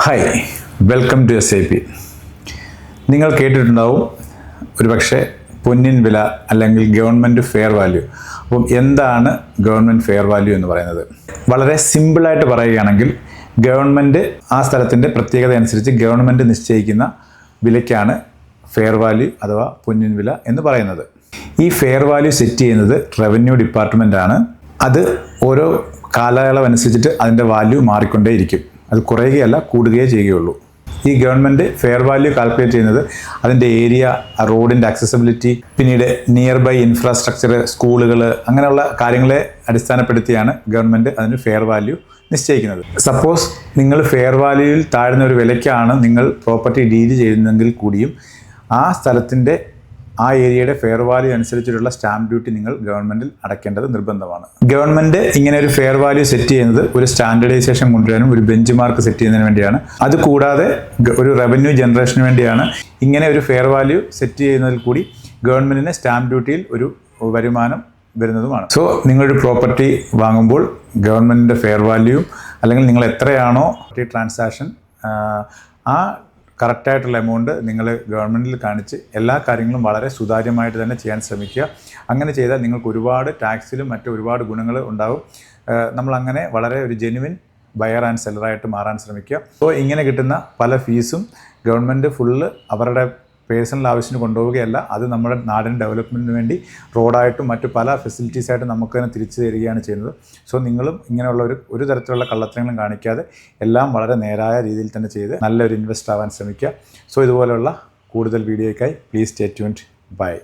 Hi, welcome to SAP. നിങ്ങൾ കേട്ടിട്ടുണ്ടാവും ഒരുപക്ഷെ പൊന്നിൻ വില അല്ലെങ്കിൽ ഗവൺമെൻറ് ഫെയർ വാല്യൂ. അപ്പം എന്താണ് ഗവൺമെൻറ് ഫെയർ വാല്യൂ എന്ന് പറയുന്നത്? വളരെ സിമ്പിളായിട്ട് പറയുകയാണെങ്കിൽ ഗവൺമെൻറ് ആ സ്ഥലത്തിൻ്റെ പ്രത്യേകത അനുസരിച്ച് ഗവൺമെൻറ് നിശ്ചയിക്കുന്ന വിലയ്ക്കാണ് ഫെയർ വാല്യൂ അഥവാ പൊന്നിൻ വില എന്ന് പറയുന്നത്. ഈ ഫെയർ വാല്യൂ സെറ്റ് ചെയ്യുന്നത് റവന്യൂ ഡിപ്പാർട്ട്മെൻറ്റാണ്. അത് ഓരോ കാലയളവ് അനുസരിച്ചിട്ട് അതിൻ്റെ വാല്യൂ മാറിക്കൊണ്ടേയിരിക്കും. അത് കുറയുകയല്ല, കൂടുകയേ ചെയ്യുകയുള്ളൂ. ഈ ഗവൺമെൻറ് ഫെയർ വാല്യൂ കാൽക്കുലേറ്റ് ചെയ്യുന്നത് അതിൻ്റെ ഏരിയ, റോഡിൻ്റെ അക്സസിബിലിറ്റി, പിന്നീട് നിയർ ബൈ ഇൻഫ്രാസ്ട്രക്ചർ, സ്കൂളുകൾ, അങ്ങനെയുള്ള കാര്യങ്ങളെ അടിസ്ഥാനപ്പെടുത്തിയാണ് ഗവൺമെൻറ് അതിന് ഫെയർ വാല്യൂ നിശ്ചയിക്കുന്നത്. സപ്പോസ് നിങ്ങൾ ഫെയർ വാല്യൂവിൽ താഴ്ന്ന ഒരു വിലയ്ക്കാണ് നിങ്ങൾ പ്രോപ്പർട്ടി ഡീൽ ചെയ്യുന്നതെങ്കിൽ കൂടിയും ആ സ്ഥലത്തിൻ്റെ ആ ഏരിയയുടെ ഫെയർ വാല്യൂ അനുസരിച്ചിട്ടുള്ള സ്റ്റാമ്പ് ഡ്യൂട്ടി നിങ്ങൾ ഗവൺമെൻറ്റിൽ അടയ്ക്കേണ്ടത് നിർബന്ധമാണ്. ഗവൺമെൻറ് ഇങ്ങനെ ഒരു ഫെയർ വാല്യൂ സെറ്റ് ചെയ്യുന്നത് ഒരു സ്റ്റാൻഡർഡൈസേഷൻ കൊണ്ടുവരാനും ഒരു ബെഞ്ച് മാർക്ക് സെറ്റ് ചെയ്യുന്നതിന് വേണ്ടിയാണ്. അതുകൂടാതെ ഒരു റവന്യൂ ജനറേഷന് വേണ്ടിയാണ്. ഇങ്ങനെ ഒരു ഫെയർ വാല്യൂ സെറ്റ് ചെയ്യുന്നതിൽ കൂടി ഗവൺമെൻറ്റിന് സ്റ്റാമ്പ് ഡ്യൂട്ടിയിൽ ഒരു വരുമാനം വരുന്നതുമാണ്. സോ നിങ്ങളൊരു പ്രോപ്പർട്ടി വാങ്ങുമ്പോൾ ഗവൺമെൻറ്റിൻ്റെ ഫെയർ വാല്യൂയും അല്ലെങ്കിൽ നിങ്ങൾ എത്രയാണോ ട്രാൻസാക്ഷൻ ആ കറക്റ്റായിട്ടുള്ള എമൗണ്ട് നിങ്ങൾ ഗവൺമെൻറ്റിൽ കാണിച്ച് എല്ലാ കാര്യങ്ങളും വളരെ സുതാര്യമായിട്ട് തന്നെ ചെയ്യാൻ ശ്രമിക്കുക. അങ്ങനെ ചെയ്താൽ നിങ്ങൾക്ക് ഒരുപാട് ടാക്സിലും മറ്റു ഒരുപാട് ഗുണങ്ങൾ ഉണ്ടാവും. നമ്മളങ്ങനെ വളരെ ഒരു ജെനുവിൻ ബയർ ആൻഡ് സെല്ലറായിട്ട് മാറാൻ ശ്രമിക്കുക. സോ ഇങ്ങനെ കിട്ടുന്ന പല ഫീസും ഗവൺമെൻറ് ഫുള്ള് അവരുടെ പേഴ്സണൽ ആവശ്യത്തിന് കൊണ്ടുപോവുകയല്ല, അത് നമ്മുടെ നാടിന് ഡെവലപ്മെൻറ്റിന് വേണ്ടി റോഡായിട്ടും മറ്റു പല ഫെസിലിറ്റീസായിട്ടും നമുക്ക് തന്നെ തിരിച്ചു തരികയാണ് ചെയ്യുന്നത്. സോ നിങ്ങളും ഇങ്ങനെയുള്ള ഒരു തരത്തിലുള്ള കള്ളത്തരങ്ങളും കാണിക്കാതെ എല്ലാം വളരെ നേരായ രീതിയിൽ തന്നെ ചെയ്ത് നല്ലൊരു ഇൻവെസ്റ്റ് ആവാൻ ശ്രമിക്കുക. സോ ഇതുപോലെയുള്ള കൂടുതൽ വീഡിയോയ്ക്കായി പ്ലീസ് സ്റ്റേ ട്യൂൺഡ്. ബൈ.